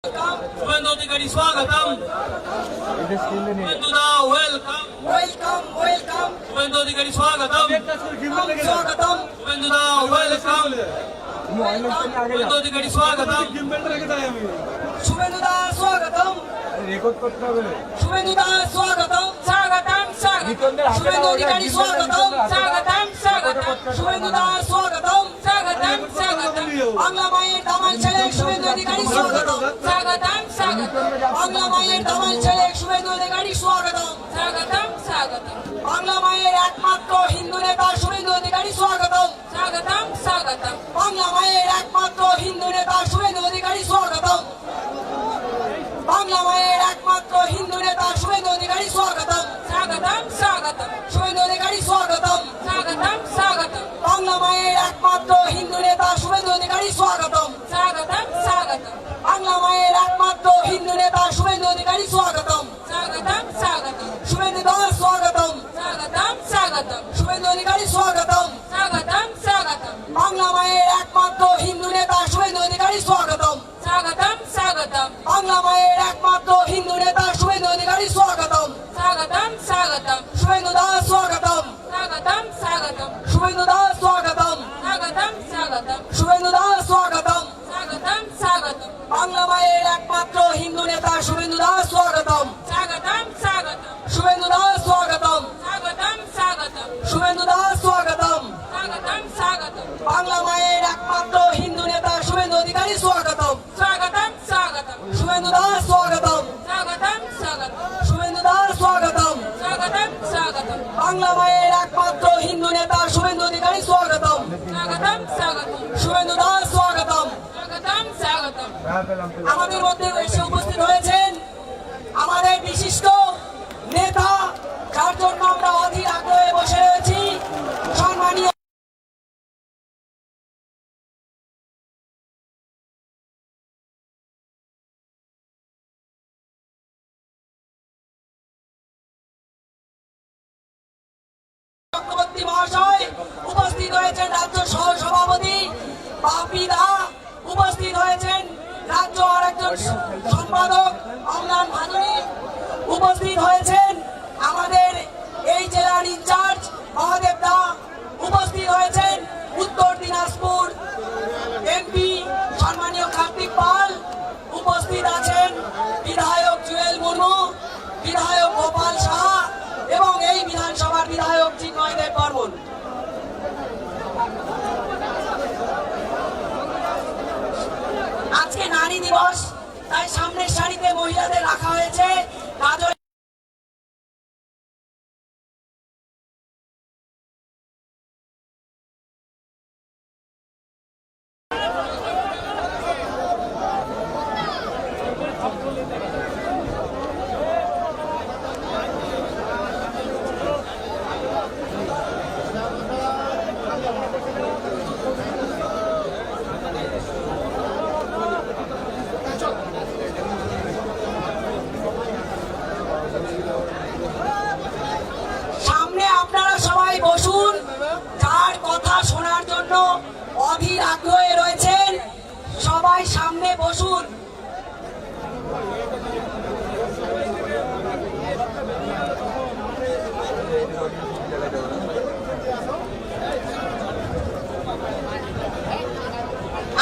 शुभेंदु अधिकारी स्वागतम शुभेंदुदा welcome welcome welcome Suvendu अधिकारी स्वागतम स्वागतम शुभेंदुदा वेलकम शुभेंदु अधिकारी स्वागतम शुभेंदुदा स्वागतम शुभेंदुदा स्वागतम स्वागतम स्वागतम शुभेंदु अधिकारी स्वागतम स्वागतम स्वागतम शुभेंदुदा स्वागतम स्वागतम स्वागतम बांग्ला माয়ের দামাল ছেলে শুভেন্দু অধিকারী স্বাগতম স্বাগতম স্বাগতম বাংলা মায়ের দামাল ছেলে শুভেন্দু অধিকারী স্বাগতম স্বাগতম স্বাগতম বাংলা মায়ের একমাত্র হিন্দু নেতা শুভেন্দু অধিকারী স্বাগতম স্বাগতম স্বাগতম বাংলা মায়ের একমাত্র হিন্দু নেতা শুভেন্দু অধিকারী স্বাগতম বাংলা মায়ের একমাত্র হিন্দু নেতা শুভেন্দু অধিকারী স্বাগতম স্বাগতম স্বাগতম শুভেন্দু অধিকারী স্বাগতম স্বাগতম স্বাগতম বাংলা মায়ের একমাত্র হিন্দু নেতা শুভেন্দু অধিকারী স্বাগতম স্বাগতম স্বাগতম বাংলা মায়ের একমাত্র হিন্দু নেতা শুভেন্দু অধিকারী স্বাগতম স্বাগতম স্বাগতম শুভেন্দু দাস স্বাগতম স্বাগতম স্বাগতম শুভেন্দু অধিকারী স্বাগতম স্বাগতম স্বাগতম বাংলা মায়ের একমাত্র হিন্দু নেতা শুভেন্দু অধিকারী স্বাগতম স্বাগতম স্বাগতম স্বাগতম শুভেন্দু দাস স্বাগতম স্বাগতম স্বাগতম শুভেন্দু দাস স্বাগতম স্বাগতম স্বাগতম শুভেন্দু দাস স্বাগতম স্বাগতম স্বাগতম বাংলা মায়ের একমাত্র হিন্দু নেতা শুভেন্দু দাস স্বাগতম স্বাগতম স্বাগতম শুভেন্দু দাস স্বাগতম স্বাগতম স্বাগতম শুভেন্দু দাস স্বাগতম স্বাগতম স্বাগতম বাংলা মায়ের একমাত্র হিন্দু নেতা শুভেন্দু অধিকারী স্বাগতম স্বাগতম স্বাগতম শুভেন্দু দাস স্বাগতম স্বাগতম স্বাগতম শুভেন্দু দাস স্বাগতম স্বাগতম স্বাগতম বাংলা মায়ের একমাত্র হিন্দু নেতা শুভেন্দু অধিকারী স্বাগতম স্বাগতম স্বাগতম শুভেন্দু দাস স্বাগতম স্বাগতম স্বাগতম আমাদের মধ্যে এসে উপস্থিত হয়েছেন আমাদের বিশিষ্ট নেতা যার জন্য আমরা অধীর আগ্রহে বসে রয়েছি সম্মানীয় চক্রবর্তী মহাশয় উপস্থিত হয়েছেন রাজ্য সহ সভাপতি বাপি দা উপস্থিত হয়েছেন রাজ্য আরেকজন সম্পাদক অমলান ভাদুরী উপস্থিত হয়েছেন আমাদের এই জেলার ইনচার্জ মহাদেব দা উপস্থিত হয়েছেন উত্তর দিনাজপুর এমপি সম্মানীয় কার্তিক পাল উপস্থিত আছেন বিধায়ক জুয়েল মুর্মু বিধায়ক গোপাল সাহা এবং এই বিধানসভার বিধায়ক চিন্ময় দেব বর্মন আজকে নারী দিবস তাই সামনের সারিতে মহিলাদের রাখা হয়েছে কাজল সামনে আপনারা সবাই বসুন যার কথা শোনার জন্য অধীর আগ্রহে রয়েছেন সবাই সামনে বসুন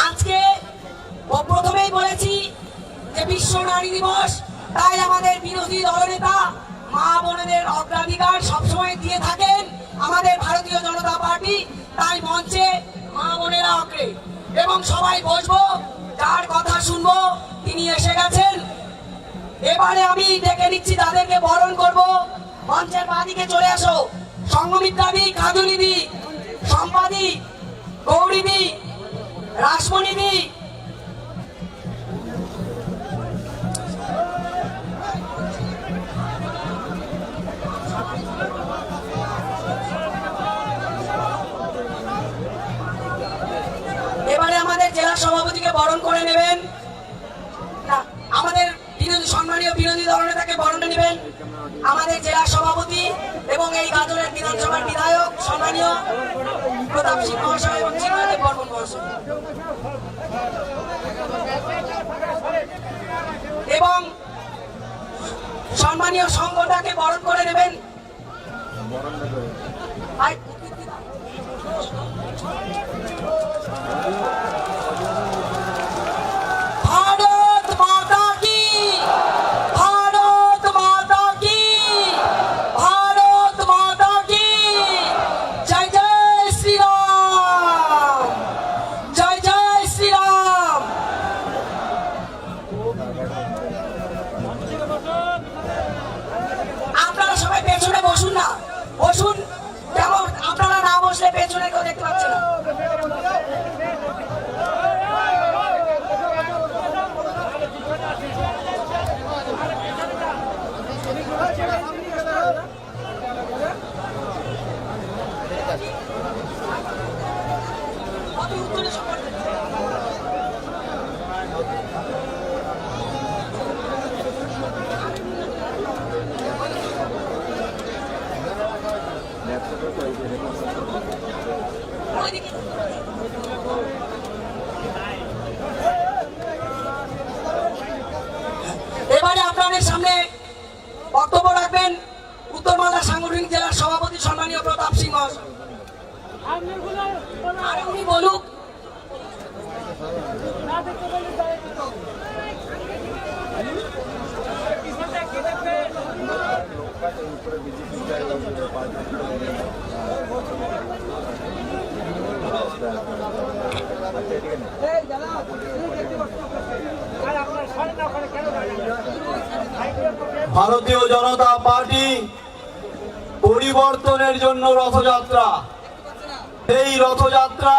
আজকে প্রথমেই বলেছি যে বিশ্ব নারী দিবস তাই আমাদের বিরোধী দলনেতা মা বোনেদের অগ্রাধিকার সবসময় দিয়ে থাকেন আমাদের ভারতীয় জনতা পার্টি তাই মঞ্চে মা বোনেরা অগ্রে এবং সবাই বসবো যার কথা শুনবো তিনি এসে গেছেন এবারে আমি ডেকে নিচ্ছি তাদেরকে বরণ করব মঞ্চের বাদিকে চলে আসো সংঘমিত্রাদি কাজলিদি সম্পাদি গৌরীদি রাসমণিদি এবারে আমাদের জেলা সভাপতিকে বরণ করে নেবেন না আমাদের সম্মানীয় বিরোধী দলনেতাকে বরণ নেবেন আমাদের জেলা সভাপতি এবং এই গাজলের বিধানসভার বিধায়ক সম্মানীয় প্রতাপ সিং মহাশয় এবং চিন্ময় দেব বর্মন মহাশয় এবং সম্মানীয় সংগঠনকে বরণ করে নেবেন ভারত মাতা কি ভারত মাতা কি ভারত মাতা কি জয় জয় শ্রীরাম জয় জয় শ্রীরাম আপনারা সবাই পেছনে বসুন না বসুন যেমন আপনারা না বসলে পেছনে কেউ দেখতে পাচ্ছে না ওইদিকে আর উনি বলুক। ভারতীয় জনতা পার্টি পরিবর্তনের জন্য রথযাত্রা। এই রথযাত্রা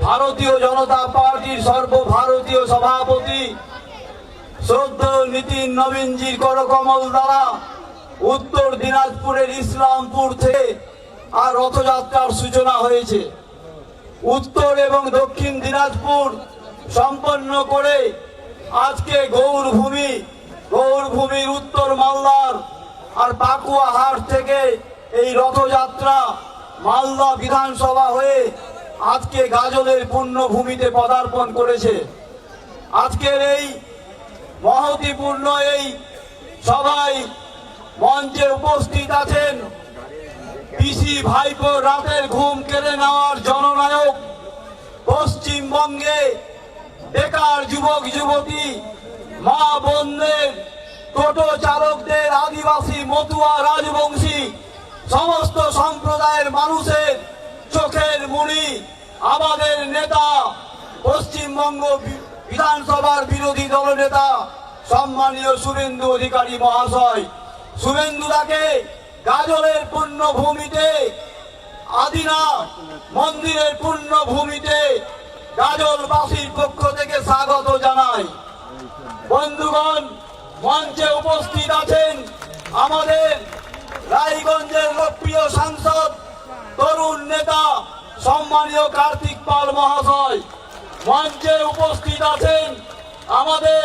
ভারতীয় জনতা পার্টির সর্বভারতীয় সভাপতি শ্রদ্ধেয় নীতিন নবীনজির করকমল দ্বারা উত্তর দিনাজপুরের ইসলামপুর থেকে আর রথযাত্রার সূচনা হয়েছে। উত্তর এবং দক্ষিণ দিনাজপুর সম্পন্ন করে আজকে গৌরভূমির উত্তর মালদার আর পাকুয়া হাট থেকে এই রথযাত্রা মালদা বিধানসভা হয়ে আজকে গাজলের পুণ্যভূমিতে পদার্পণ করেছে। আজকের এই মহতিপূর্ণ এই সভায় মঞ্চে উপস্থিত আছেন পিসি ভাইপো রাতের ঘুম কেড়ে নেওয়ার জননায়ক, পশ্চিমবঙ্গে বেকার যুবক যুবতী, মা বোনদের, টোটো চালকদের, আদিবাসী, মতুয়া, রাজবংশী সমস্ত সম্প্রদায়ের মানুষের চোখের মণি, আমাদের নেতা, পশ্চিমবঙ্গ বিধানসভার বিরোধী দলনেতা সম্মানীয় শুভেন্দু অধিকারী মহাশয়। শুভেন্দুদাকে গাজলের পুণ্যভূমিতে, আদিনা মন্দিরের পুণ্যভূমিতে গাজলবাসীর পক্ষ থেকে স্বাগত জানাই। বন্ধুগণ, মঞ্চে উপস্থিত আছেন আমাদের রায়গঞ্জের লোকপ্রিয় সাংসদ, তরুণ নেতা সম্মানীয় কার্তিক পাল মহাশয়। মঞ্চে উপস্থিত আছেন আমাদের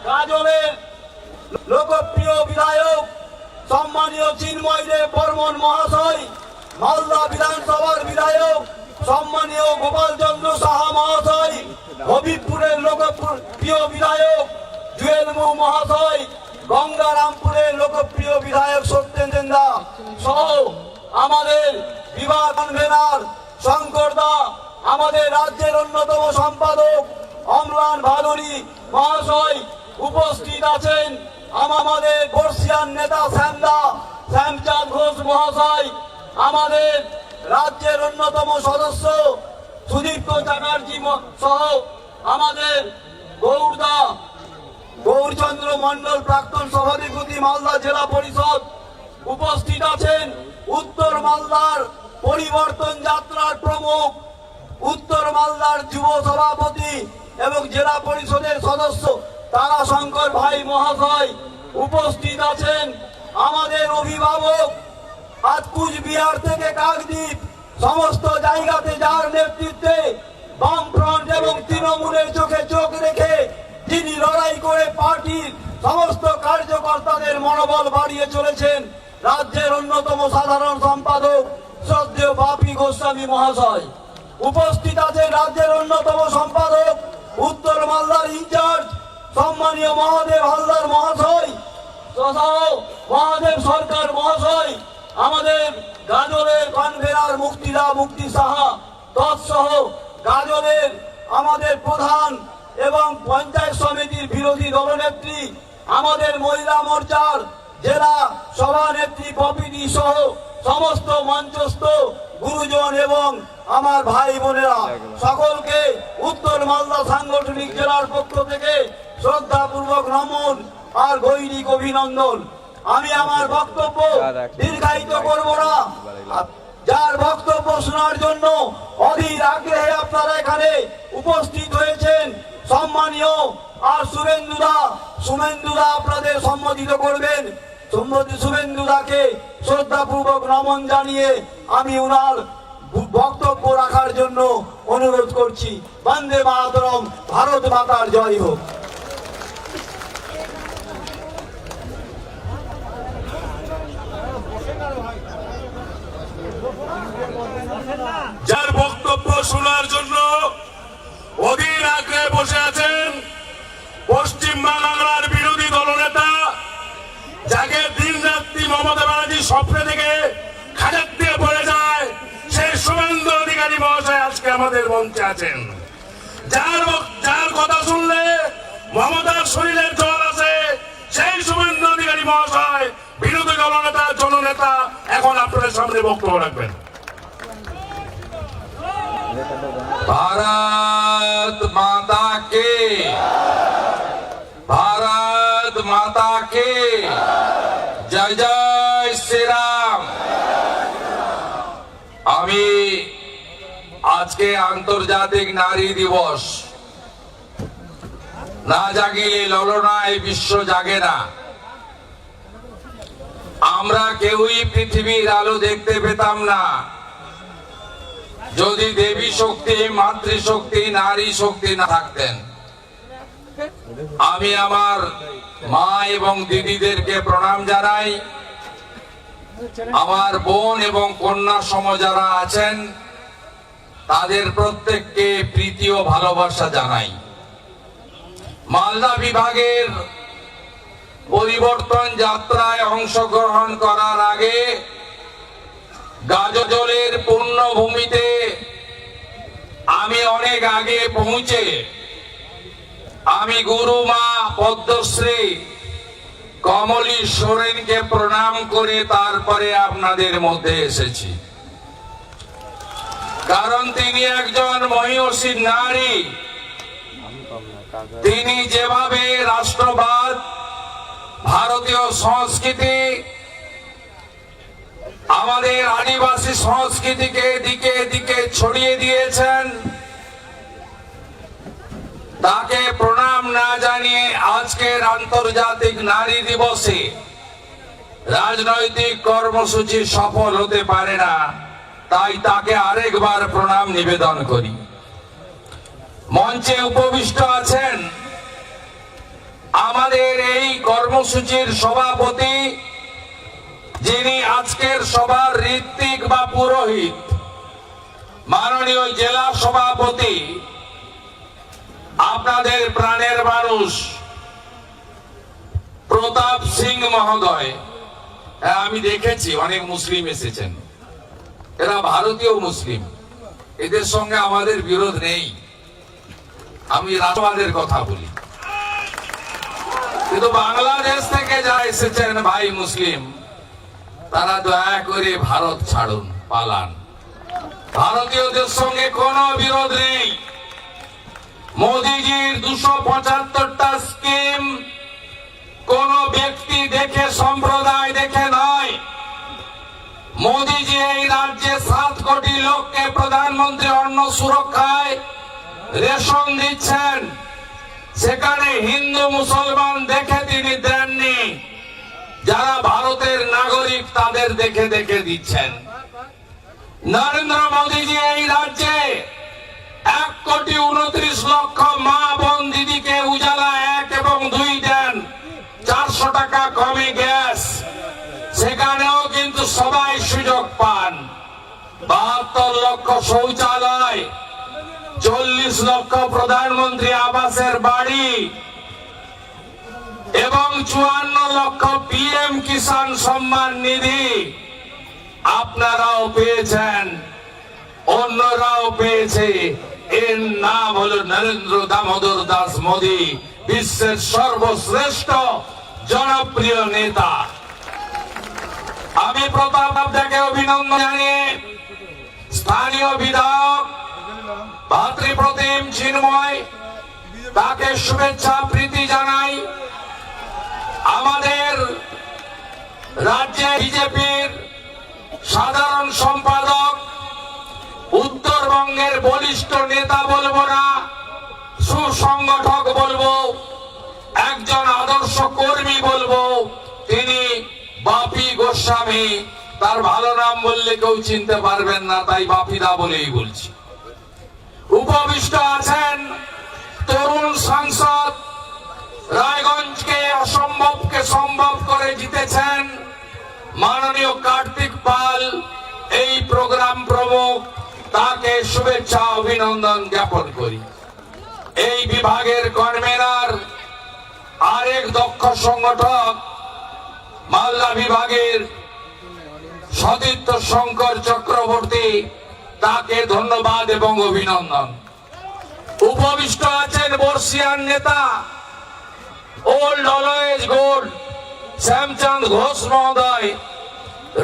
গাজলের লোকপ্রিয় বিধায়ক সম্মানীয় চিন্ময় দেব বর্মন মহাশয়, মালদা বিধানসভার বিধায়ক সম্মানীয় গোপাল চন্দ্র সাহা মহাশয়, হবিবপুরের লোকপ্রিয় বিধায়ক জুয়েল মুহ মহাশয়, গঙ্গারামপুরের লোকপ্রিয় বিধায়ক সত্যেন্দ্র দা সহ আমাদের বিভাগ কনভেনার শঙ্কর দা, আমাদের রাজ্যের অন্যতম সম্পাদক অম্লান ভাদুরী মহাশয় উপস্থিত আছেন। আমাদের বর্ষিয়ান নেতা শ্যামচাঁদ ঘোষ মহাশয়, আমাদের রাজ্যের অন্যতম সদস্য সুদীপ্ত চ্যাটার্জি সহ আমাদের গৌরচন্দ্র মন্ডল প্রাক্তন সভাধিপতি মালদা জেলা পরিষদ উপস্থিত আছেন। উত্তর মালদার পরিবর্তন যাত্রার প্রমুখ, উত্তর মালদার যুব সভাপতি এবং জেলা পরিষদের সদস্য তারাশঙ্কর ভাই মহাশয় উপস্থিত আছেন। আমাদের অভিভাবক, আজ কুচবিহার থেকে কাকদ্বীপ সমস্ত জায়গাতে যার নেতৃত্বে বামফ্রন্ট এবং তৃণমূলের চোখে চোখ রেখে যিনি লড়াই করে পার্টির সমস্ত কার্যকর্তাদের মনোবল বাড়িয়ে চলেছেন, রাজ্যের অন্যতম সাধারণ সম্পাদক শ্রদ্ধেয় বাপি গোস্বামী মহাশয় উপস্থিত আছেন। রাজ্যের অন্যতম সম্পাদক উত্তর মালদার ইনচার্জ সম্মানীয় মহাদেব হালদার মহাশয়, মহাদেব সরকার মহাশয়, আমাদের গাজলের কনভেনার মুক্তি সাহা তৎসহ গাজলের আমাদের প্রধান এবং পঞ্চায়েত সমিতির বিরোধী দলনেত্রী, আমাদের মহিলা মোর্চার জেলা সভানেত্রী পপিদি সহ সমস্ত মঞ্চস্থ গুরুজন এবং আমার ভাই বোনেরা সকলকে উত্তর মালদা সাংগঠনিক জেলার পক্ষ থেকে শ্রদ্ধাপূর্বক নমন আর গৈরিক অভিনন্দন। আমি আমার বক্তব্য দীর্ঘায়িত করব না। যার বক্তব্য শোনার জন্য অধীর আগ্রহে আপনারা এখানে উপস্থিত হয়েছেন, সম্মানীয় আর শুভেন্দুদা আপনাদের সম্বোধিত করবেন। শুভেন্দুদাকে শ্রদ্ধাপূর্বক নমন জানিয়ে আমি ওনার বক্তব্য রাখার জন্য অনুরোধ করছি। বন্দে মাতরম, ভারত মাতার জয় হোক। যার বক্তব্য শোনার জন্য অধীর আগ্রহে বসে আছেন পশ্চিম বাংলার বিরোধী দলনেতা, যাকে দিন রাত্রি মমতা ব্যানার্জি স্বপ্নে থেকে খাজাক দিয়ে পড়ে যায়, সেই আমাদের মঞ্চে আছেন, যার কথা শুনলে মমতার শরীরের জল আছে, সেই শুভেন্দু অধিকারী মহাশয় বিরোধী দলনেতা জননেতা এখন আপনাদের সামনে বক্তব্য রাখবেন। भारत माता के, भारत माता के जय जय श्री राम। আমি আজকে আন্তর্জাতিক নারী দিবস, না জাগিলে ললনায় বিশ্ব জাগে না। আমরা কেউই পৃথিবীর আলো দেখতে পেতাম না যদি দেবী শক্তি, মাতৃশক্তি, নারী শক্তি না থাকতেন। আমি আমার মা এবং দিদিদেরকে প্রণাম জানাই। আমার বোন এবং কন্যা সম যারা আছেন তাদের প্রত্যেককে প্রীতি ও ভালোবাসা জানাই। মালদা বিভাগের পরিবর্তন যাত্রায় অংশগ্রহণ করার আগে গাজলের পূর্ণভূমিতে আমি অনেক আগে পৌঁছে আমি গুরুমা পদ্মশ্রী কমলী সোরেনকে প্রণাম করে তারপরে আপনাদের মধ্যে এসেছি। কারণ তিনি একজন মহিষী নারী। তিনি যেভাবে রাষ্ট্রবাদ, ভারতীয় সংস্কৃতি, আমাদের আদিবাসী সংস্কৃতিকে দিকে দিকে ছড়িয়ে দিয়েছেন, তাকে প্রণাম না জানিয়ে আজকের আন্তর্জাতিক নারী দিবসে রাজনৈতিক কর্মসূচি সফল হতে পারে না। তাই তাকে আরেকবার প্রণাম নিবেদন করি। মঞ্চে উপবিষ্ট আছেন আমাদের এই কর্মসূচির সভাপতি, যিনি আজকের সভার ঋত্বিক বা পুরোহিত, মাননীয় জেলা সভাপতি, আপনাদের প্রাণের মানুষ প্রতাপ সিং মহোদয়। হ্যাঁ, আমি দেখেছি অনেক মুসলিম এসেছেন, এরা ভারতীয় মুসলিম, এদের সঙ্গে আমাদের বিরোধ নেই। আমি রাষ্ট্রবাদের কথা বলি, কিন্তু বাংলাদেশ থেকে যারা এসেছেন ভাই মুসলিম, তারা দয়া করে ভারত ছাড়ুন, পালান। ভারতীয়দের সঙ্গে কোনো বিরোধ নেই। মোদিজির 275টা স্কিম কোন ব্যক্তি দেখে, সম্প্রদায় দেখে নয়। মোদিজি এই রাজ্যে 7 কোটি লোককে প্রধানমন্ত্রী অন্ন সুরক্ষায় রেশন দিচ্ছেন, সেখানে হিন্দু মুসলমান দেখে তিনি দেননি। যারা ভারতের নাগরিক তাদের দেখে দেখে দিচ্ছেন। নরেন্দ্র মোদীজি এই রাজ্যে 1,29,00,000 মা বোন দিদিকে উজালা 1 এবং 2 দেন, 400 টাকা কমে গ্যাস, সেখানেও কিন্তু সবাই সুযোগ পান। 72 লক্ষ শৌচালয়, 40 লক্ষ প্রধানমন্ত্রী আবাসের বাড়ি এবং 54 লক্ষ পিএম কিষাণ সম্মান নিধি আপনারাও পেয়েছেন, অন্যরাও পেয়েছে। এর নাম হলো নরেন্দ্র দামোদর দাস মোদী, বিশ্বের সর্বশ্রেষ্ঠ জনপ্রিয় নেতা। আমি প্রতাপ আপনাকে অভিনন্দন জানিয়ে স্থানীয় বিধায়ক ভাতৃপ্রতিম চিন্ময়, তাকে শুভেচ্ছা প্রীতি জানাই। আমাদের রাজ্যে বিজেপির সাধারণ সম্পাদক, উত্তরবঙ্গের বলিষ্ঠ নেতা বলবো না, সুসংগঠক বলবো, একজন আদর্শ কর্মী বলবো, তিনি বাপি গোস্বামী। তার ভালো নাম বললে কেউ চিনতে পারবেন না, তাই বাপিদা বলেই বলছি। উপবিষ্ট আছেন তরুণ সাংসদ, রায়গঞ্জকে অসম্ভবকে সম্ভব করে জিতেছেন মাননীয় কার্তিক পাল, এই প্রোগ্রাম প্রমুখ, তাকে শুভেচ্ছা অভিনন্দন জ্ঞাপন করি। এই বিভাগের কনভেনার আরেক দক্ষ সংগঠক, মালদা বিভাগের সতীর্থ শঙ্কর চক্রবর্তী, তাকে ধন্যবাদ এবং অভিনন্দন। উপবিষ্ট আছেন বর্ষিয়ান নেতা old always gold Shyamchand Ghosh মহোদয়,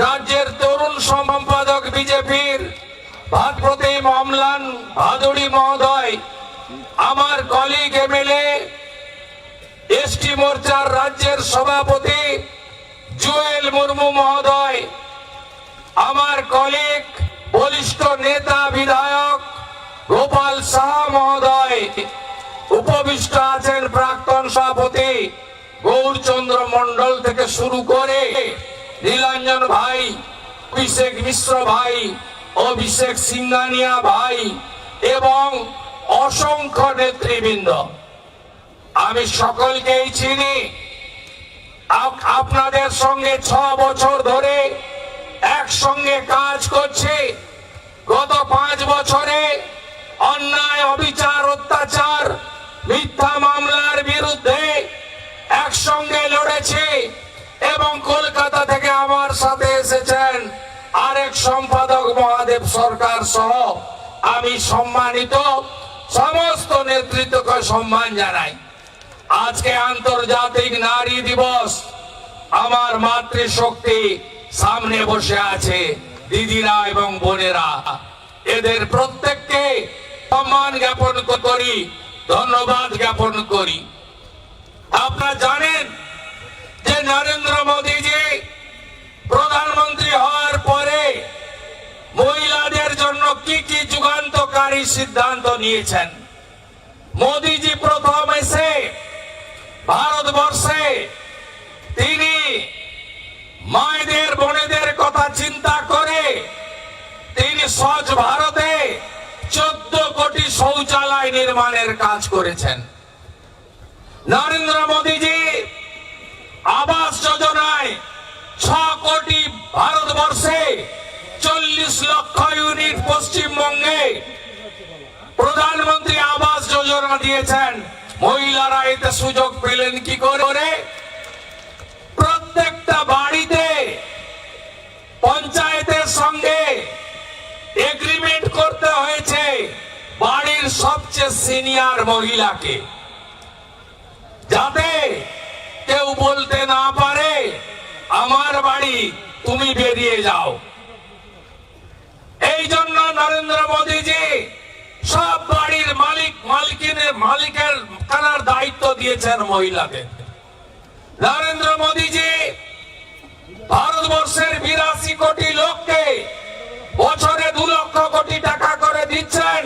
রাজ্যের তরুণ সম্পাদক বিজেপির ভাতপ্রতিম অম্লান ভাদুড়ি মহোদয়, আমার কলিগ এমএলএ এসটি মোর্চার রাজ্যের সভাপতি জুয়েল মুর্মু মহোদয়, আমার কলিগ বলিষ্ঠ নেতা বিধায়ক গোপাল সাহা মহোদয়, উপবিষ্ট আছেন প্রাক্তন সভাপতি গৌরচন্দ্র মন্ডল থেকে শুরু করে নীলাঞ্জন ভাই, অভিষেক মিশ্র ভাই, অভিষেক সিংহানিয়া ভাই এবং অসংখ্য নেতৃবৃন্দ। আমি সকলকেই চিনি। আপনাদের সঙ্গে 6 বছর ধরে একসঙ্গে কাজ করছি। গত 5 বছরে অন্যায়, অবিচার, অত্যাচার, মিথ্যা মামলার বিরুদ্ধে একসঙ্গে লড়েছি এবং কলকাতা থেকে আমার সাথে এসেছেন আরেক সম্পাদক মহাদেব সরকার সহ আমি সম্মানিত সমস্ত নেতৃত্বকে সম্মান জানাই। আজকে আন্তর্জাতিক নারী দিবস। আমার মাতৃশক্তি সামনে বসে আছে, দিদিরা এবং বোনেরা, এদের প্রত্যেককে সম্মান জ্ঞাপন করি, ধন্যবাদ জ্ঞাপন করি। আপনারা জানেন যে নরেন্দ্র মোদীজি প্রধানমন্ত্রী হওয়ার পরে মহিলাদের জন্য কি কি যুগান্তকারী সিদ্ধান্ত নিয়েছেন। মোদীজি প্রথম এসে ভারতবর্ষে তিনি মায়েদের বোনেদের কথা চিন্তা করে তিনি স্বচ্ছ ভারতে 14 কোটি শৌচালয় নির্মাণের কাজ করেছেন। নরেন্দ্র মোদীজি আবাস যোজনায় 6 কোটি ভারতবর্ষে 40 লক্ষ ইউনিট পশ্চিমবঙ্গে প্রধানমন্ত্রী আবাস যোজনা দিয়েছেন। মহিলারা এতে সুযোগ পেলেন কি করে? প্রত্যেকটা বাড়িতে পঞ্চায়েতের সঙ্গে এগ্রিমেন্ট করতে হয়েছে বাড়ির সবচেয়ে সিনিয়র মহিলাকে, যাতে কেউ বলতে না পারে আমার বাড়ি, তুমি বেরিয়ে যাও। এই জন্য নরেন্দ্র মোদীজি সব বাড়ির মালিকের কানার দায়িত্ব দিয়েছেন মহিলাদের। নরেন্দ্র মোদীজি ভারতবর্ষের 82 কোটি লোককে বছরে 2 লক্ষ কোটি টাকা করে দিচ্ছেন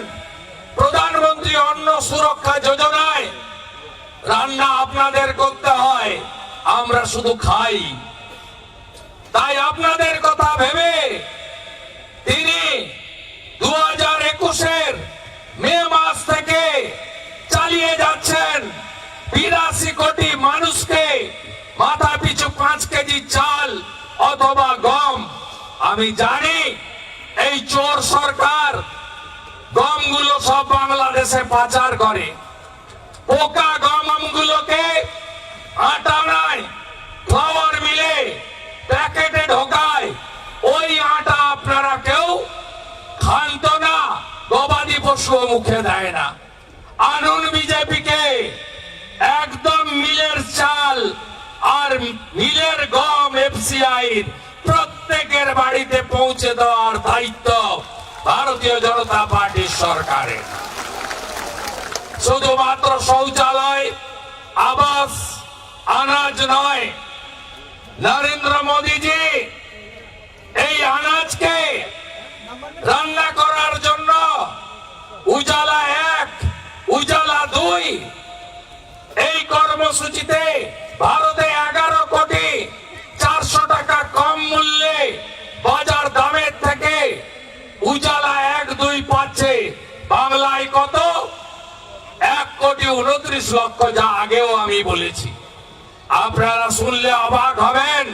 প্রধানমন্ত্রী অন্ন সুরক্ষা যোজনায়। রান্না আপনাদের করতে হয়, আমরা শুধু খাই। তাই আপনাদের কথা ভেবে তিনি 2021-এর মে মাস থেকে চালিয়ে যাচ্ছেন 82 কোটি মানুষকে মাথা পিছু 5 কেজি চাল অথবা গম। আমি জানি এই চোর সরকার গমগুলো সব বাংলাদেশে পাচার করে, পোকা গমগুলোকে আটা নাই ফ্লাওয়ার মিলে প্যাকেটে ঢোকায়। ওই আটা আপনারা কেউ খান তো না, গবাদি পশু মুখে দেয় না। আনুন বিজেপিকে একদম মিলের চাল আর মিলের গম এফসিআই প্রত্যেকের বাড়িতে পৌঁছে দেওয়ার দায়িত্ব ভারতীয় জনতা পার্টির সরকারের। শুধুমাত্র শৌচালয়, আবাস, আনাজ নয়, নরেন্দ্র মোদীজি এই আনাজকে রান্না করার জন্য উজালা 1, উজালা 2 এই কর্মসূচিতে ভারতে 11 কোটি 400 টাকা কম মূল্যে বাজার দামের থেকে উজালা 1, 2 পাচ্ছে। বাংলায় কত? 1 কোটি 29 লক্ষ, যা আগেও আমি বলেছি। আপনারা শুনলে অবাক হবেন।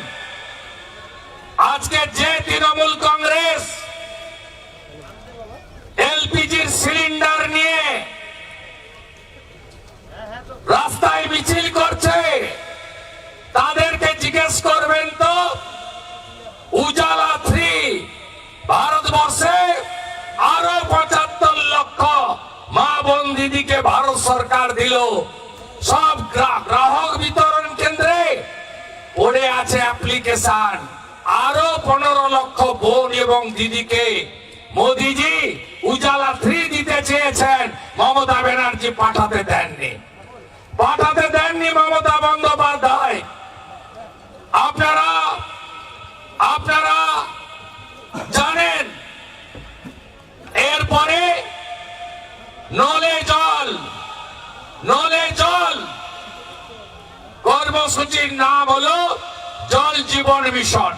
আজকে যে তৃণমূল কংগ্রেস এলপিজির সিলিন্ডার নিয়ে রাস্তায় মিছিল করছে, তাদেরকে জিজ্ঞেস করবেন তো উজালা 3 ভারতবর্ষে সব গ্রাহক বিতরণ কেন্দ্রে পড়ে আছে অ্যাপ্লিকেশন। আরো 15 লক্ষ বোন এবং দিদিকে মোদিজি উজালা 3 দিতে চেয়েছেন, মমতা ব্যানার্জি পাঠাতে দেননি মমতা বন্দ্যোপাধ্যায়। আপনারা জানেন এরপরে নলে জল কর্মসূচির নাম হলো জল জীবন মিশন।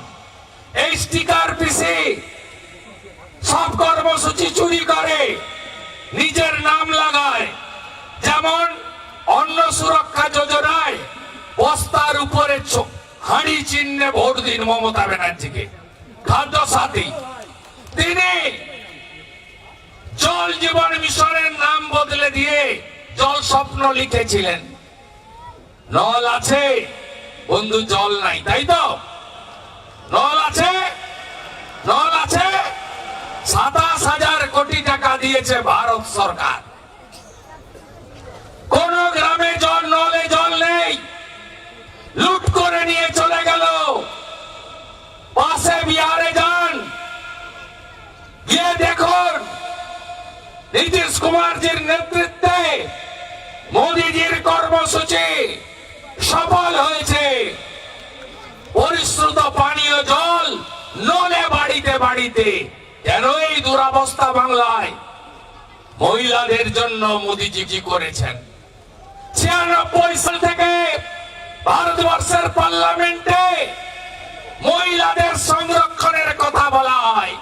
এই স্টিকার পিসি সব কর্মসূচি চুরি করে নিজের নাম লাগায়। যেমন অন্ন সুরক্ষা যোজনায় বস্তার উপরে হাঁড়ি চিহ্নে ভোট দিন মমতা ব্যানার্জিকে। খাদ্য সাথী তিনি জল জীবন মিশনের নাম বদলে দিয়ে জল স্বপ্ন লিখেছিলেন। নল আছে বন্ধু, জল নাই, তাই তো? নল আছে 27,000 কোটি টাকা দিয়েছে ভারত সরকার। কোন গ্রামে নলে জল নেই, লুট করে নিয়ে চলে গেল। পাশে বিহারে যান, গিয়ে দেখুন নীতিশ কুমারজির নেতৃত্বে মোদিজির কর্মসূচি সফল হয়েছে। পরিশ্রুত পানীয় জল নলে বাড়িতে। কেন এই দুরবস্থা বাংলায়? মহিলাদের জন্য মোদিজি করেছেন। 96 সাল থেকে ভারতবর্ষের পার্লামেন্টে মহিলাদের সংরক্ষণের কথা বলা হয়।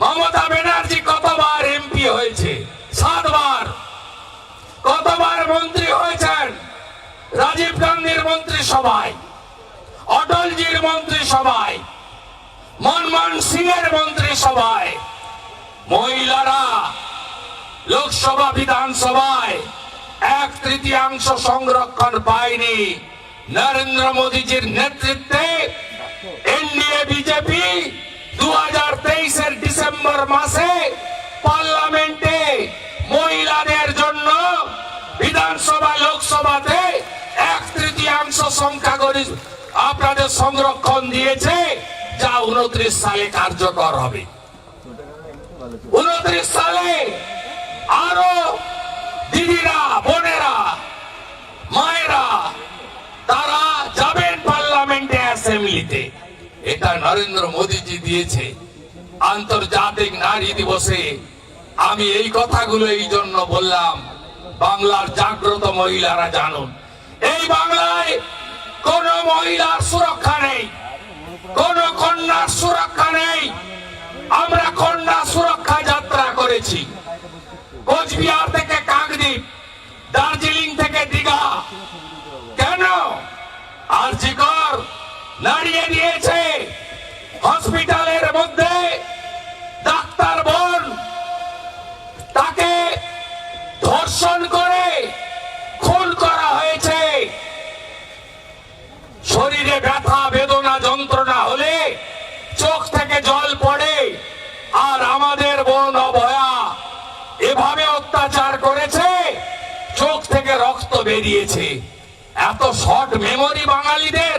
মমতা ব্যানার্জি কতবার এমপি হয়েছে? 7 বার। কতবার মন্ত্রী হয়েছেন? রাজীব গান্ধীর মন্ত্রিসভায়, অটলজির মন্ত্রিসভায়, মনমোহন সিং এর মন্ত্রিসভায়। মহিলারা লোকসভা বিধানসভায় 1/3 সংরক্ষণ পায়নি। নরেন্দ্র মোদীজির নেতৃত্বে এনডিএ বিজেপি 2023 ডিসেম্বর মাসে পার্লামেন্টে মহিলাদের জন্য বিধানসভা লোকসভাতে 1/3 সংখ্যাগরিষ্ঠ আপনাদের সংরক্ষণ দিয়েছে, যা 29 সালে কার্যকর হবে। 29 সালে আরো দিদিরা, বোনেরা, মায়েরা তারা যাবেন পার্লামেন্টে, অ্যাসেম্বলিতে। এটা নরেন্দ্র মোদীজি দিয়েছে। আন্তর্জাতিক নারী দিবসে আমি এই কথাগুলো এই জন্য বললাম, বাংলার জাগ্রত মহিলারা জানুন, এই বাংলায় কোন মহিলার সুরক্ষা নেই, কোন কন্যার সুরক্ষা নেই। আমরা কন্যা সুরক্ষা যাত্রা করেছি, কোচবিহার থেকে কাকদ্বীপ, দার্জিলিং থেকে দীঘা। কেন? আরজি কর নাড়িয়ে দিয়েছে। হসপিটালের মধ্যে ডাক্তার বোন তাকে ধর্ষণ করে খুন করা হয়েছে। শরীরে ব্যথা, বেদনা, যন্ত্রণা হলে চোখ থেকে জল পড়ে। আর আমাদের বোন অভয়া এভাবে অত্যাচার করেছে, চোখ থেকে রক্ত বেরিয়েছে। এত শর্ট মেমোরি বাঙালিদের।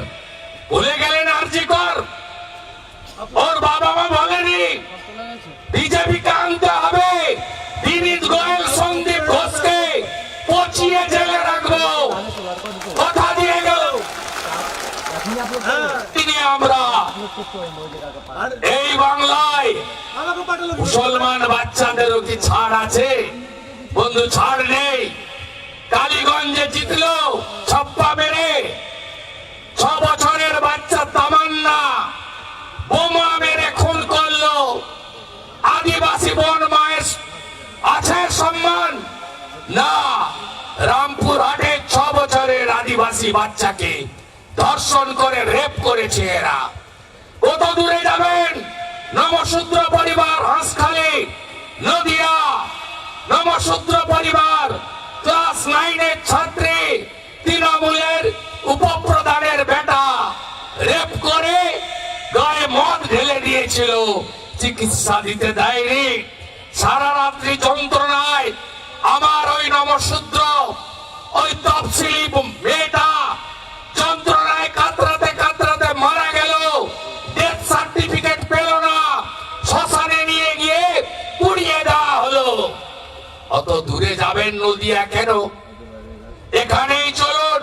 ভুলে গেলেন আরজি কর? ওর বাবা মা বলেনি বিজেপিকে আনতে হবে, বিনীত গোয়েল, সন্দীপ ঘোষকে পচিয়ে জেলে রাখবো, কথা দিয়ে গেল। তিনি আমরা এই বাংলায় মুসলমান বাচ্চাদেরও কি ছাড় আছে? বন্ধু, ছাড় নেই। কালীগঞ্জে জিতলো ছাপ্পা মেরে, 6 বছরের বাচ্চা তামান্না বোমা মেরে খুন করলো। আদিবাসী বোন মায়ের আছে সম্মান না? রামপুরহাটে 6 বছরের আদিবাসী বাচ্চাকে ধর্ষণ করে রেপ করেছে এরা। কত দূরে যাবেন? নমশূদ্র পরিবার হাঁসখালি, নদিয়া। নমশূদ্র পরিবার ক্লাস 9 ছাত্রী, তৃণমূলের উপপ্রধানের বেটা রেপ করে গায়ে মদ ঢেলে দিয়েছিল, চিকিৎসা দিতে দেয়নি। সারা রাত্রি যন্ত্রণায় আমার ওই নমশূদ্র ওই তফসিলি মেয়েটা যন্ত্রণায় কাতরাতে কাতরাতে মারা গেল, ডেথ সার্টিফিকেট পেল না, শ্মশানে নিয়ে গিয়ে পুড়িয়ে দেওয়া হলো। অত দূরে যাবেন নদিয়া কেন? এখানেই চলুন,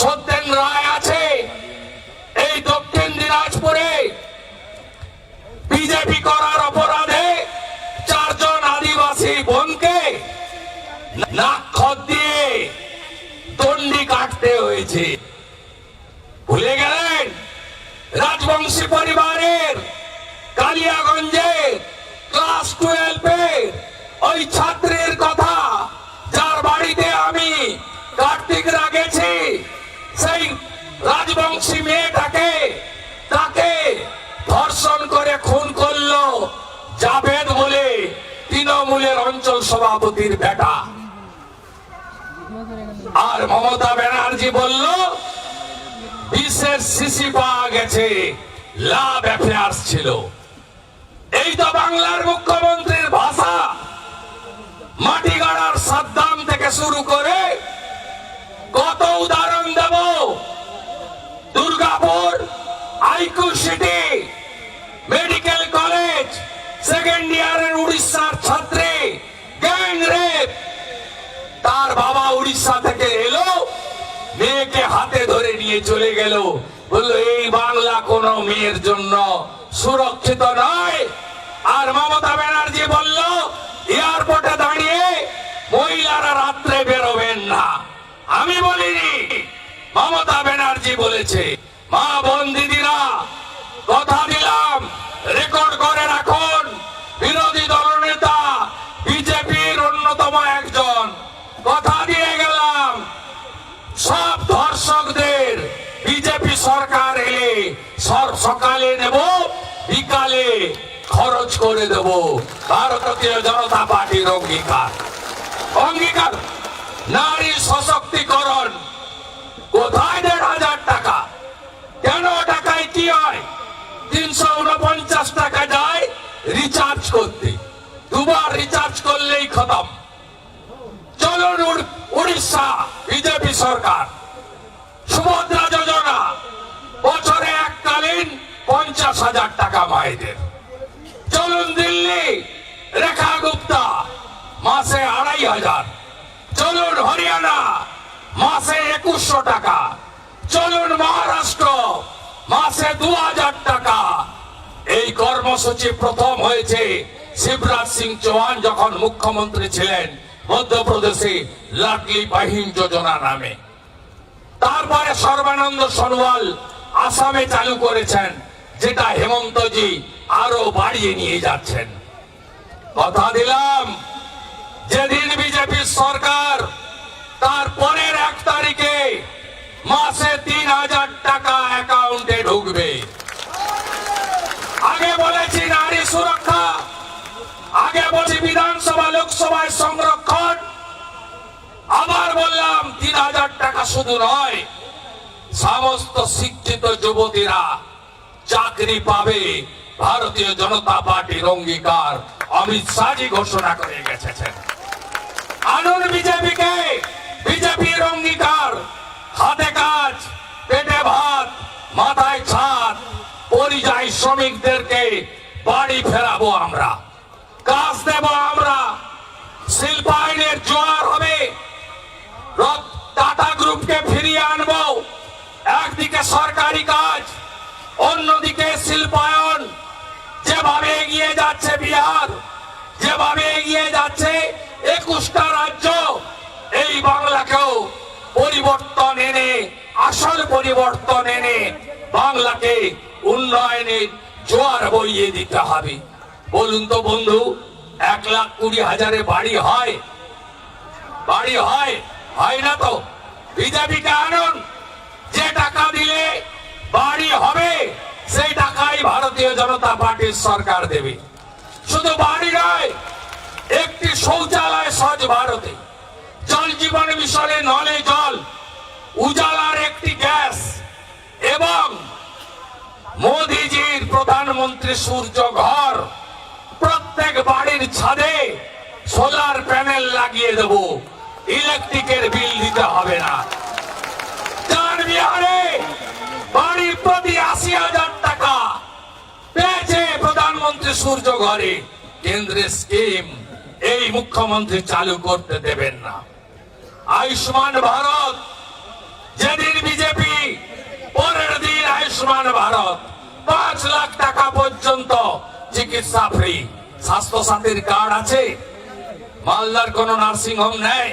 সত্যেন রায় আছে এই দক্ষিণ দিনাজপুরে। বিজেপি করার অপরাধে 4 জন আদিবাসী বোনকে নাক দিয়ে দণ্ডি কাটতে হয়েছে। ভুলে গেলেন রাজবংশী পরিবারের কালিয়াগঞ্জে ক্লাস 12 ওই ছাত্রীর কথা, যার বাড়িতে আমি কার্তিকরা গেছি। সেই রাজবংশী মেয়েটাকে তাকে ধর্ষণ করে খুন করলো জাভেদ বলে তৃণমূলের অঞ্চল সভাপতির বেটা। আর মমতা ব্যানার্জি বলল বিশেষ সিসি পাওয়া গেছে, লাভ অ্যাফেয়ার্স ছিল। এই তো বাংলার মুখ্যমন্ত্রীর ভাষা। মাটিগাড়ার সাদ্দাম থেকে শুরু করে কত উদাহরণ দেব। Durgapur IQ city medical college, second ইয়ারের উড়িষ্যার ছাত্রী গ্যাং রেপ। তার বাবা উড়িষ্যা থেকে এলো, মেয়েকে হাতে ধরে নিয়ে চলে গেল, বললো এই বাংলা কোন মেয়ের জন্য সুরক্ষিত নয়। আর মমতা ব্যানার্জি বলল এয়ারপোর্টে দাঁড়িয়ে মহিলারা রাত্রে বেরোবেন না। আমি বলিনি, মমতা ব্যানার্জি বলেছে। মা বোন দিদিরা, কথা দিলাম, রেকর্ড করে রাখুন। বিরোধী দলনেতা বিজেপির অন্যতম একজন, কথা দিয়ে গেলাম সব ধর্ষকদের বিজেপি সরকার এলে সকালে নেব, বিকালে খরচ করে দেব। ভারতীয় জনতা পার্টির অঙ্গীকার। অঙ্গীকার নারী সশক্তিকরণ। কোথায় 1,500 টাকা? কেন টাকায় কি হয়? 349 টাকা যায় রিচার্জ করতে, 2 বার রিচার্জ করলেই খতম। চলুন উড়িষ্যা বিজেপি সরকার, সুভদ্রা যোজনা, বছরে এককালীন 50,000 টাকা মায়েদের। চলুন দিল্লি, রেখা গুপ্তা, মাসে 2,500। চলুন হরিয়ানা, মাসে 2100 টাকা। চলুন মহারাষ্ট্র, মাসে 2,000 টাকা। এই কর্মসূচি প্রথম হয়েছে শিবরাজ সিং চৌহান যখন মুখ্যমন্ত্রী ছিলেন মধ্যপ্রদেশে লাডলি বাহিন যোজনা নামে। তারপরে সর্বানন্দ সোনোয়াল আসামে চালু করেছেন, যেটা হেমন্তজি আরো বাড়িয়ে নিয়ে যাচ্ছেন। কথা দিলাম যেদিন বিজেপি সরকার তার পরের 1 তারিখে মাসে 3,000 টাকা অ্যাকাউন্টে ঢুকবে। আগে বলেছি নারী সুরক্ষা, আগে বলেছি বিধানসভা লোকসভায় সংরক্ষণ, আবার বললাম 3,000 টাকা শুধু নয়, সমস্ত শিক্ষিত যুবতীরা চাকরি পাবে। ভারতীয় জনতা পার্টির অঙ্গীকার অমিত শাহজি ঘোষণা করে গেছেন। আনুন বিজেপিকে, বিজেপির অঙ্গীকার হাতে কাজ, পেটে ভাত, মাথায় ছাদ। পরিযায়ী শ্রমিকদেরকে বাড়ি ফেরাবো আমরা, কাজ দেব আমরা। শিল্পায়নের জোয়ার হবে, টাটা গ্রুপকে ফিরিয়ে আনবো। একদিকে সরকারি কাজ, অন্যদিকে শিল্পায়ন। যেভাবে এগিয়ে যাচ্ছে বিহার, যেভাবে এগিয়ে যাচ্ছে 21টা রাজ্য, এই বাংলাকেও পরিবর্তন এনে, আসল পরিবর্তন এনে বাংলাকে উন্নয়নের জোয়ার বইয়ে দিতে হবে। বলুন তো বন্ধু, 1,20,000 বাড়ি হয়? বাড়ি হয়? হয় না তো। বিজেপিকে আনুন, যে টাকা দিলে বাড়ি হবে সেই টাকাই ভারতীয় জনতা পার্টির সরকার দেবে। শুধু বাড়ি নয়, একটি শৌচালয় স্বচ্ছ ভারতে, জল জীবন মিশনে নলে জল, উজালার একটি গ্যাস, এবং মোদিজির প্রধানমন্ত্রী সূর্য ঘর। প্রত্যেক বাড়ির ছাদে সোলার প্যানেল লাগিয়ে দেব। ইলেকট্রিকের বিল দিতে হবে না। যার বিহারে বাড়ির প্রতি ৮০,০০০ টাকা পেয়েছে প্রধানমন্ত্রী সূর্য ঘরে, কেন্দ্রের স্কিম এই মুখ্যমন্ত্রী চালু করতে দেবেন না। আয়ুষ্মান ভারত, যেদিন বিজেপি, পরের দিন আয়ুষ্মান ভারত ৫ লাখ টাকা পর্যন্ত চিকিৎসা ফ্রি। স্বাস্থ্য সাথীর কার্ড আছে? মালদার কোন নার্সিং হোম নেই?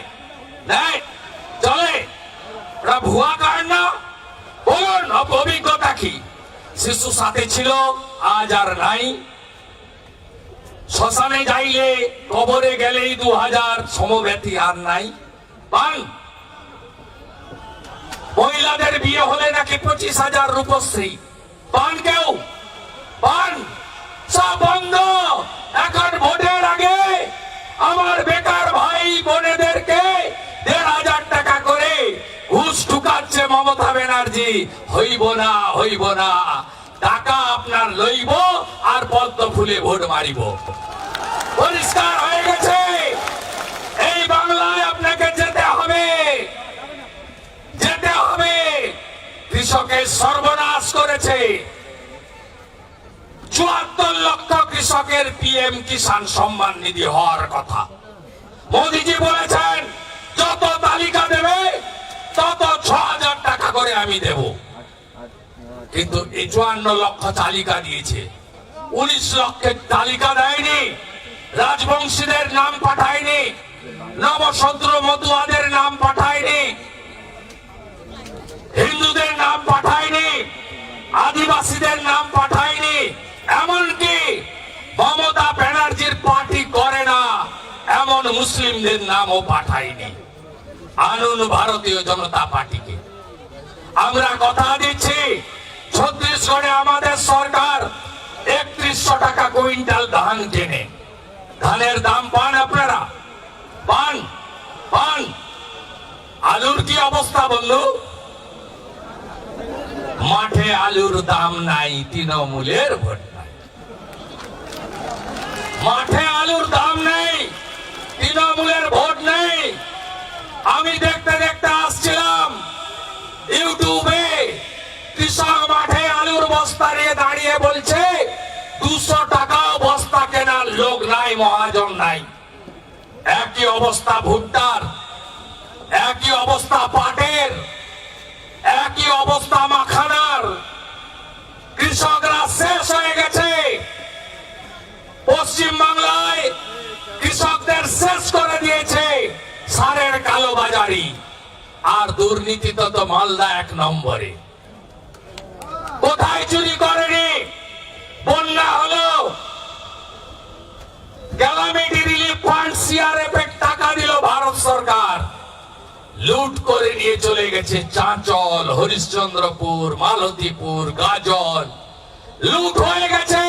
চলে? ওটা ভুয়া কার্ড না? বলুন অভিজ্ঞতা কি? শিশু সাথী ছিল, আজ আর নাই। শ্মশানে যাইলে, কবরে গেলেই ২০০০, সমব্যথী আর নাই। পান মহিলাদের বিয়ে হলে নাকি ২৫,০০০ রূপশ্রী পান? কেউ পান? সব বন্ধ। এখন ভোটের আগে আমার বেকার ভাই বোনেদেরকে ১৫০০ টাকা করে ঘুষ ঢুকাচ্ছে মমতা ব্যানার্জি। হইব না, হইব না, টাকা আপনার লইব আর পদ্ম ফুলে ভোট মারিব। পরিষ্কার হয়ে গেছে। এই বাংলায় আপনাকে যেতে হবে, যেতে হবে। কৃষকের সর্বনাশ করেছে। ৭৪ লক্ষ কৃষকের PM কিষাণ সম্মান নিধি হওয়ার কথা। মোদিজি বলেছেন যত তালিকা দেবে তত ৬,০০০ টাকা করে আমি দেব। কিন্তু এই ৫৪ লক্ষ তালিকা দিয়েছে, ১৯ লক্ষের তালিকা দেয়নি। রাজবংশীদের নাম পাঠায়নি, নবশদ্র মতুয়াদের নাম পাঠায়নি, হিন্দুদের নাম পাঠায়নি, আদিবাসীদের নাম পাঠায়নি। এমনকি মমতা ব্যানার্জির পার্টি করে না এমন মুসলিমদের নামও পাঠায়নি। আনুন ভারতীয় জনতা পার্টিকে। আমরা কথা দিচ্ছি, ছত্তিশগড়ে আমাদের সরকার ৩১০০ টাকা কুইন্টাল ধান কেনে। ধানের দাম পান আপনারা? পান? পান? আলুর কি অবস্থা বললো? মাঠে আলুর দাম নাই, তৃণমূলের ভোট নাই। মাঠে আলুর দাম নেই, তৃণমূলের ভোট নেই। আমি দেখতে দেখতে আসছিলাম ইউটিউবে, কৃষক মাঠে আলুর বস্তা নিয়ে দাঁড়িয়ে বলছে ২০০ টাকাও বস্তা কেনার লোক নাই, মহাজন নাই। একই অবস্থা ভুট্টার, একই অবস্থা পাটের, একই অবস্থা মাখানার। কৃষকরা শেষ হয়ে গেছে। পশ্চিম বাংলায় কৃষকদের শেষ করে দিয়েছে সারের কালোবাজারি আর দুর্নীতি। তো মালদা ১ নম্বরে। কোথায় চুরি করেনি? বন্যা হলো, ক্যালামিটি রিলিফ ফান্ড CRF এর টাকা দিল ভারত সরকার, লুট করে নিয়ে চলে গেছে। চাঁচল, হরিশ্চন্দ্রপুর, মালতীপুর, গাজল লুট হয়ে গেছে।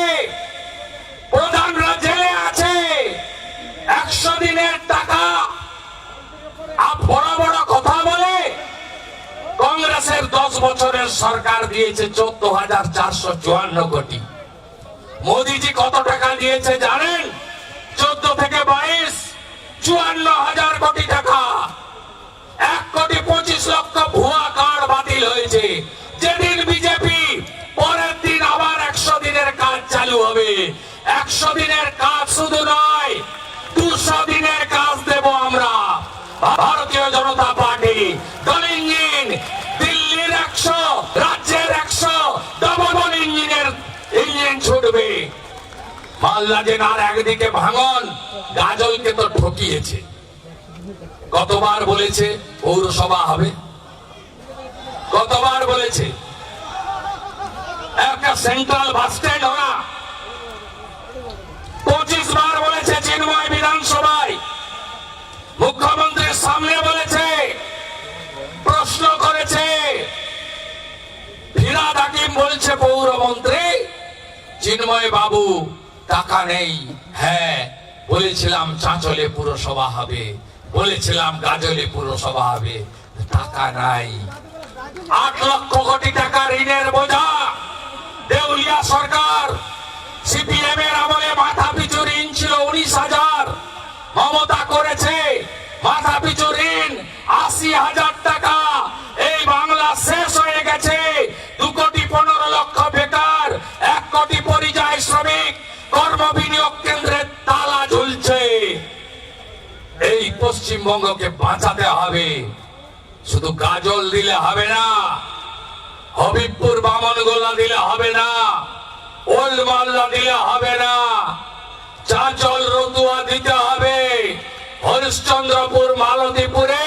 প্রধানরা জেলে আছে। ১০০ দিনের টাকা বড় বড় কথা বলে। কংগ্রেসের ১০ বছরের সরকার দিয়েছে ১৪,৪৫৪ কোটি। মোদিজি কত টাকা দিয়েছে জানেন? ১৪ থেকে ২২, ৫৪,০০০ কোটি টাকা। ১,২৫,০০,০০০ ভুয়া কার্ড বাতিল হয়েছে। যেদিন বিজেপি, পরের দিন আবার ১০০ দিনের কাজ চালু হবে। ১০০ দিনের কাজ শুধু নয়, ২০০ দিনের কাজ দেব আমরা। ভারতীয় জনতা পার্টি ডবল ইঞ্জিন, দিল্লির ১০০, রাজ্যের ১০০ ডবল ইঞ্জিনের ইঞ্জিন ছুটবে। মালদা জেলার একদিকে ভাঙন, গাজলকে তো ঠকিয়েছে। কতবার বলেছে পৌরসভা হবে? কতবার বলেছে একটা সেন্ট্রাল বাস স্ট্যান্ড হবে? ২৫ বার বলেছে চিন্ময় বিধানসভায়। মুখ্যমন্ত্রীর সামনে বলেছে, প্রশ্ন করেছে। ফিরাদ হাকিম বলছে পৌরমন্ত্রী, চিন্ময় বাবু টাকা নেই। হ্যাঁ বলেছিলাম চাঁচলে পুরসভা হবে, বলেছিলাম গাজলে পুরসভা হবে, টাকা নাই। ৮ লক্ষ কোটি টাকা ঋণের বোঝা দেউলিয়া সরকার। সিপিএম এর আমলে মাথা পিছু ঋণ ছিল ১৯,০০০। মমতা করেছে মাথা পিছু ঋণ 80,000 টাকা। এই বাংলা শেষ হয়ে গেছে। 2,15,00,000 বেকার, 1 কোটি পরিযায়ী শ্রমিক, কর্মবিনিয়োগ কেন্দ্রের তালা ঝুলছে। এই পশ্চিমবঙ্গকে বাঁচাতে হবে। শুধু গাজল দিলে হবে না, হবিবপুর বামনগোলা দিলে হবে না, ওল্ড মালদা দিলে হবে না, চাঁচল রতুয়া দিতে হবে। হরিশ্চন্দ্রপুর মালতীপুরে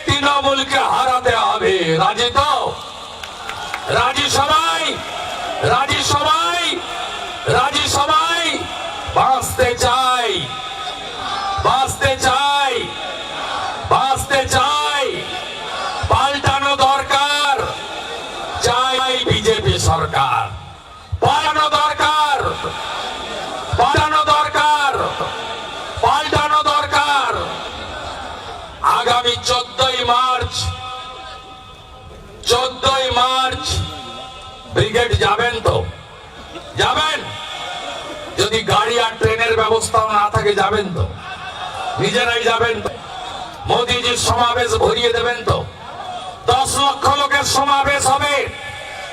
তৃণমূলকে হারাতে হবে। রাজি তো? রাজি সবাই? রাজি সবাই? রাজি সবাই? বাঁচতে চাই, বাঁচতে চাই, বাঁচতে চাই। পাল্টানো দরকার, চাই বিজেপি সরকার। পাল্টানো দরকার, পাল্টানো দরকার, পাল্টানো দরকার। আগামী 14ই মার্চ ব্রিগেড যাবেন তো? যাবেন? যদি গাড়ি আর ট্রেনের ব্যবস্থাও না থাকে যাবেন তো? নিজেরাই যাবেন তো? মোদিজির সমাবেশ ভরিয়ে দেবেন তো? 10 লক্ষ লোকের সমাবেশ হবে।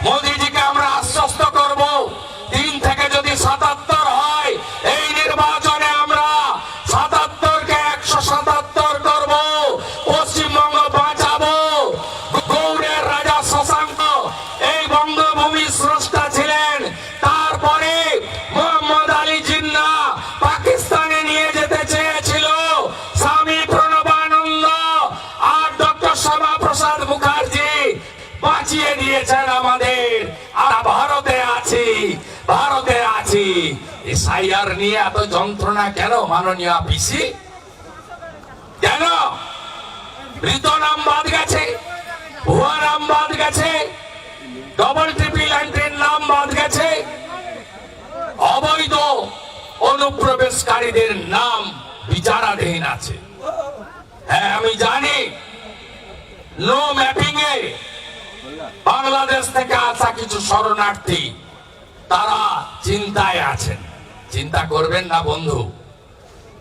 মোদিজিকে আমরা আশ্বস্ত করব, 3 থেকে যদি 77 হয়, এই নির্বাচনে আমরা 77কে 177 করব। পশ্চিমবঙ্গ বাঁচাবো। গৌড়ের রাজা শশাঙ্ক এই বঙ্গভূমির স্রষ্টা ছিলেন। তারপরে মোহাম্মদ আলী জিন্না পাকিস্তানে নিয়ে যেতে চেয়েছিল। স্বামী প্রণবানন্দ আর ডক্টর শ্যামাপ্রসাদ মুখার্জি বাঁচিয়ে দিয়েছেন আমাদের। আর ভারতে আছি, ভারতে আছি। এসআইআর নিয়ে এত যন্ত্রণা কেন মাননীয় পিসি? কেন? মৃত নাম বাদ গেছে, ভুয়া নাম বাদ গেছে, ডবল ট্রিপল এন্ট্রির নাম বাদ গেছে, অবৈধ অনুপ্রবেশকারীদের নাম বিচারাধীন আছে। হ্যাঁ আমি জানি, নো ম্যাপিং এ বাংলাদেশ থেকে আসা কিছু শরণার্থী তারা চিন্তায় আছেন। চিন্তা করবেন না বন্ধু,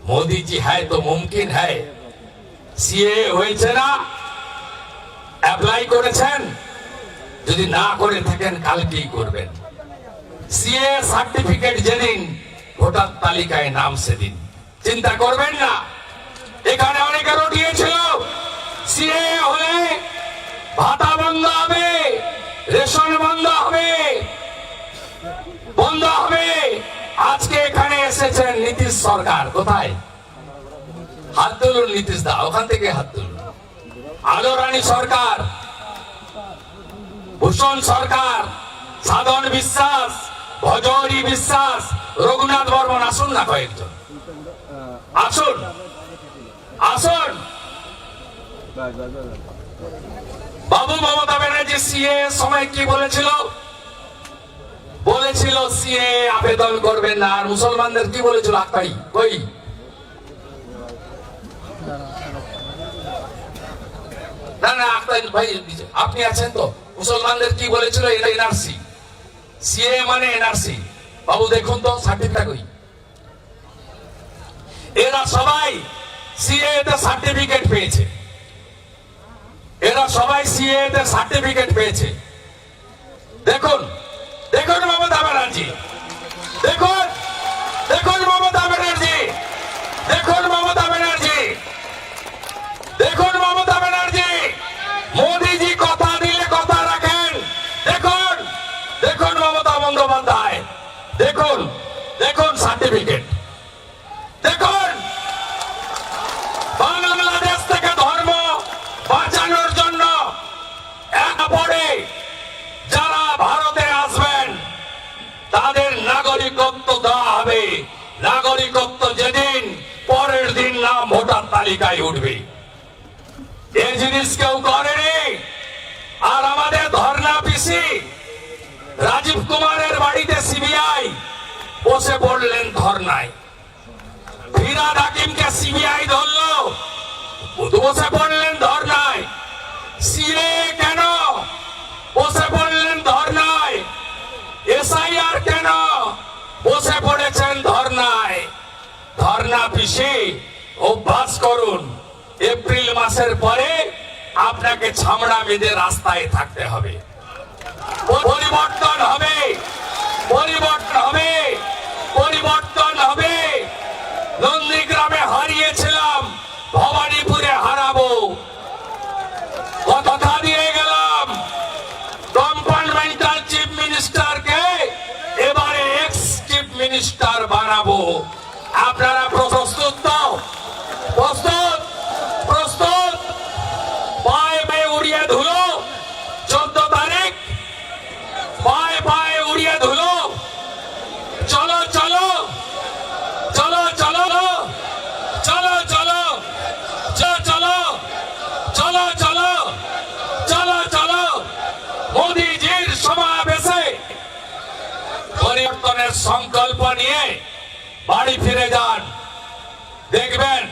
মোদি জি হ্যায় তো মুমকিন হ্যায়। সিএ হয়েছে না? অ্যাপ্লাই করেছেন? যদি না করে থাকেন কালকেই করবেন। সিএ সার্টিফিকেট যেদিন, ভোটার তালিকায় নাম সেদিন। চিন্তা করবেন না। এখানে অনেকে রটিয়েছিল সিএ হলে ভাতা বন্ধ হবে, রেশন বন্ধ হবে, বন্ধ হবে। আজকে এখানে এসেছেন নীতিশ সরকার। কোথায়? হাত তুলুন নীতিশ দা, ওখান থেকে হাত তুলুন। আলো রানী সরকার, ভূষণ সরকার, সাধন বিশ্বাস, ভজহরি বিশ্বাস, রঘুনাথ বর্মন, আসুন না কয়েকজন, আসুন, আসুন। বাবু মমতা ব্যানার্জি সিএ সময় কি বলেছিল? বলেছিল সিএ আবেদন করবেন না। আর মুসলমানদের কি বলেছিল? আকাই কই? না না আক্তার ভাই আপনি আছেন তো? মুসলমানদের কি বলেছিল? এটা এনআরসি, সিএ মানে এনআরসি। বাবু দেখুন তো সার্টিফিকেট কই? এরা সবাই সিএ তে সার্টিফিকেট পেয়েছে। এরা সবাই সিএ তে সার্টিফিকেট পেয়েছে। দেখুন, দেখুন মমতা ব্যানার্জি, দেখুন, দেখুন মমতা ব্যানার্জি, দেখুন মমতা ব্যানার্জি, দেখুন মমতা ব্যানার্জি। মোদিজি কথা দিলে কথা রাখেন। দেখুন, দেখুন মমতা বন্দ্যোপাধ্যায়, দেখুন, দেখুন সার্টিফিকেট, দেখুন। বাংলাদেশ থেকে ধর্ম বাঁচানোর জন্য এরপরে যারা ভারতে আসবেন তাদের নাগরিকত্ব দেওয়া হবে। নাগরিকত্ব যেদিন, পরের দিন নাম ভোটার তালিকায় উঠবে। এই জিনিস কেউ করেনি। আর আমাদের ধর্ণা পিসি রাজীব কুমারের বাড়িতে সিবিআই বসে পড়লেন ধর্নায়। ফিরহাদ হাকিমকে সিবিআই ধরলো, বসে পড়লেন ধর্নায়। সিএ কেন? বসে পড়লেন ধর্নায়। এসআইআর কেন? বসে পড়েছেন ধর্নায়। ধর্না পিসি অভ্যাস করুন। এপ্রিল মাসের পরে আপনাকে ছামড়া বেঁধে রাস্তায় থাকতে হবে। পরিবর্তন হবে, পরিবর্তন হবে, পরিবর্তন হবে। নন্দীগ্রামে হারিয়েছিলাম, ভবানীপুরে হারাবো। কথা দিয়ে গেলাম কম্পার্টমেন্টাল চিফ মিনিস্টারকে এবারে এক্স চিফ মিনিস্টার বানাবো। আপনারা প্রস্তুত তো? প্রস্তুত? প্রস্তুত? পায়ে পায়ে উড়িয়ে ধুলো 14 তারিখ, পায়ে পায়ে উড়িয়ে ধুলো। চলো চলো চলো চলো চলো চলো চলো চলো চলো চলো চলো মোদিজির সমাবেশে পরিবর্তনের সংকল্প নিয়ে বাড়ি ফিরে যান, দেখবেন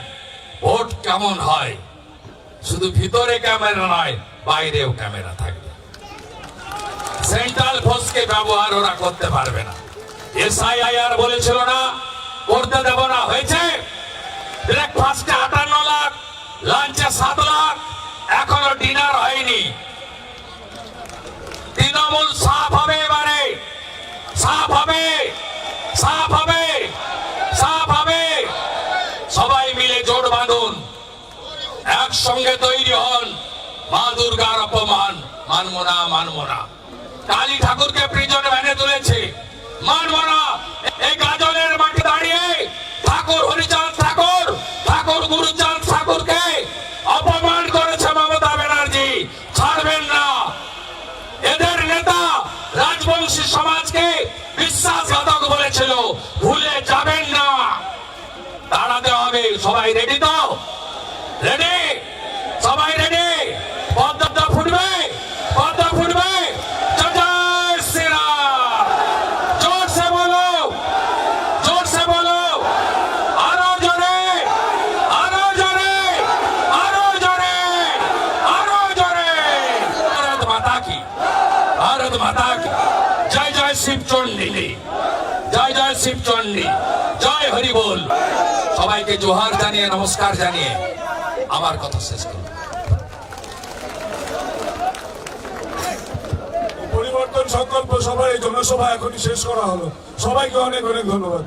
ভোট কেমন হয়। শুধু ভিতরে ক্যামেরা নয়, বাইরেও ক্যামেরা থাকবে। সেন্ট্রাল ফোর্সকে ব্যবহার ওরা করতে পারবে না। এসআইআর বলেছিল না, করতে দেব না, হয়েছে। ব্রেকফাস্টে 58 লাখ, লাঞ্চে 7 লাখ, এখনো ডিনার হয়নি। তৃণমূল সাফ হবে এবারে, সাফ হবে, সাফ হবে, সাফ হবে। সবাই মিলে জোট বাঁধুন, একসঙ্গে তৈরি হন। মা দুর্গার অপমান মানবো না, মানবো না। কালী ঠাকুরকে প্রিজন ভ্যানে তুলেছে, মানবো না। এই গাজলের মাঠে দাঁড়িয়ে ঠাকুর হরিচাঁদ ঠাকুর, ঠাকুর গুরুচাঁদ ঠাকুরকে অপমান করেছে মমতা ব্যানার্জি, ছাড়বেন না। এদের নেতা রাজবংশী সমাজকে বিশ্বাসঘাতক বলেছিল, ভুলে যাবেন না। দাঁড়াতে হবে। সবাই রেডি তো? রেডি? সবাই রেডি? পদ্মা ফুটবে, পদ্মা ফুটবে। জয় শ্রীরাম। জোর সে বলো, জোর সে বলো, আরো জোরে, আরো জোরে, আরো জোরে, আরো জোরে। ভারত মাতা কি, ভারত মাতা কি। জয় জয় শিবচণ্ডী, জয় জয় শিবচণ্ডী, জয় হরি বল। সবাইকে জোহার জানিয়ে, নমস্কার জানিয়ে আমার কথা শেষ করব। পরিবর্তন সংকল্প সভার এই জনসভা এখনই শেষ করা হলো। সবাইকে অনেক অনেক ধন্যবাদ।